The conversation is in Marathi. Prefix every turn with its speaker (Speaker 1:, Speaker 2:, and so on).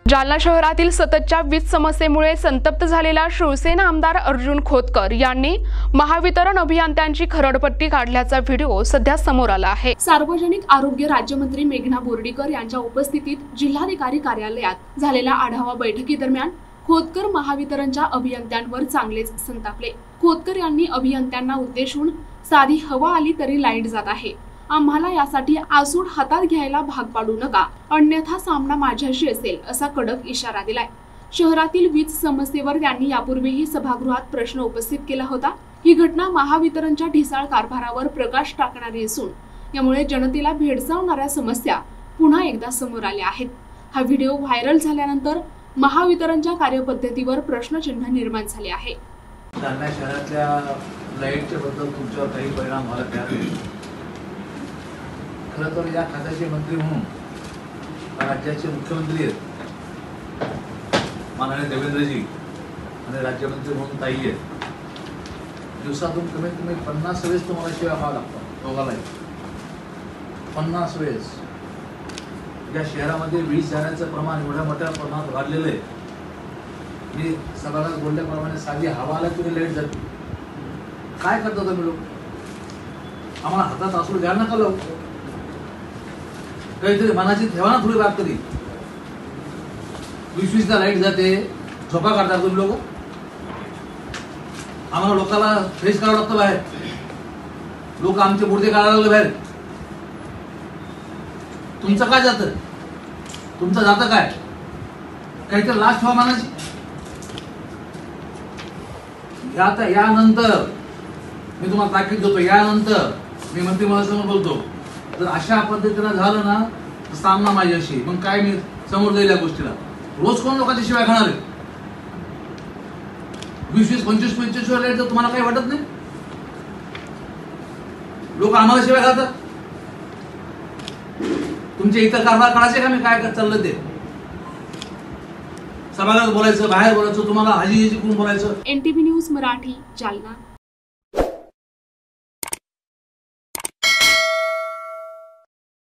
Speaker 1: जालना शहरातील सततच्या वीज समस्येमुळे संतप्त झालेला शिवसेना आमदार अर्जुन खोतकर यांनी महावितरण अभियंत्यांची खरडपट्टी काढल्याचा व्हिडिओ सध्या समोर आला आहे।
Speaker 2: सार्वजनिक आरोग्य राज्यमंत्री मेघना बोर्डीकर यांच्या उपस्थितीत जिल्हाधिकारी कार्यालयात झालेल्या आढावा बैठकीदरम्यान खोतकर महावितरणच्या अभियंत्यांवर चांगलेच संतापले। खोतकर यांनी अभियंत्यांना उद्देशून साधी हवा आली तरी लाईट जात आहे, आम्हाला यासाठी आसूड हातात घ्यायला भाग पाडू नका, अन्यथा सामना माझ्याशी असेल असा कडक इशारा दिलाय। शहरातील वीज समस्येवर त्यांनी यापूर्वीही सभागृहात प्रश्न उपस्थित केला होता। ही घटना महावितरणच्या ढिसाळ कारभारावर प्रकाश टाकणारी असून यामुळे जनतेला भेडसावणाऱ्या समस्या पुन्हा एकदा समोर आल्या आहेत। हा व्हिडिओ व्हायरल झाल्यानंतर महावितरणच्या कार्यपद्धतीवर प्रश्नचिन्ह निर्माण झाले आहे।
Speaker 3: जालना शहरातल्या लाईटच्या बद्दल तुमच्यावर काही परिणाम झाला त्यावेळी खरं तर या खात्याचे मंत्री म्हणून राज्याचे मुख्यमंत्री आहेत माननीय देवेंद्रजी आणि राज्यमंत्री म्हणून ताई आहेत। दिवसातून कमीत कमी 50 वेळेस तुम्हाला शिव्या खावा लागतात दोघांनाही। 50 वेळेस या शहरामध्ये वीज जाण्याचं प्रमाण एवढ्या मोठ्या प्रमाणात वाढलेलं आहे। मी सभागृहात बोलल्याप्रमाणे साधी हवा आला तरी लाईट जाते। काय करता तुम्ही लोक? आम्हाला हातात आसूड घ्यायला नका लोक, काहीतरी मनाची ठेवा ना थोडी बात तरी। 20-20दा लाईट जाते, झोपा काढतात तुम्ही लोक। आम्हाला लोकांना फ्रेश करावं लागतं बाहेर, लोक आमचे मुर्दे काढायला लागले बाहेर। तुमचं काय जातं? तुमचं जातं काय? काहीतरी लास्ट ठेवा मनाची। आता यानंतर मी तुम्हाला ताकीद देतो, यानंतर मी मंत्री महोदयासमोर बोलतो, जर अशा पद्धतीनं झालं ना तर सामना माझ्याशी। मग काय मी समोर जाईल या गोष्टीला? रोज कोण लोकांची शिवाय खाणार आहे? 20-20, 25-25 वेळा लाईट तुम्हाला काही वाटत नाही? लोक आम्हाला शिवाय खातात। तुमचे इतर कारभार काढायचे का? मी काय चाललं ते सभागृहात बोलायचं, बाहेर बोलायचं, तुम्हाला हाजी कोण बोलायचं?
Speaker 2: NTV news Marathi, Jalna.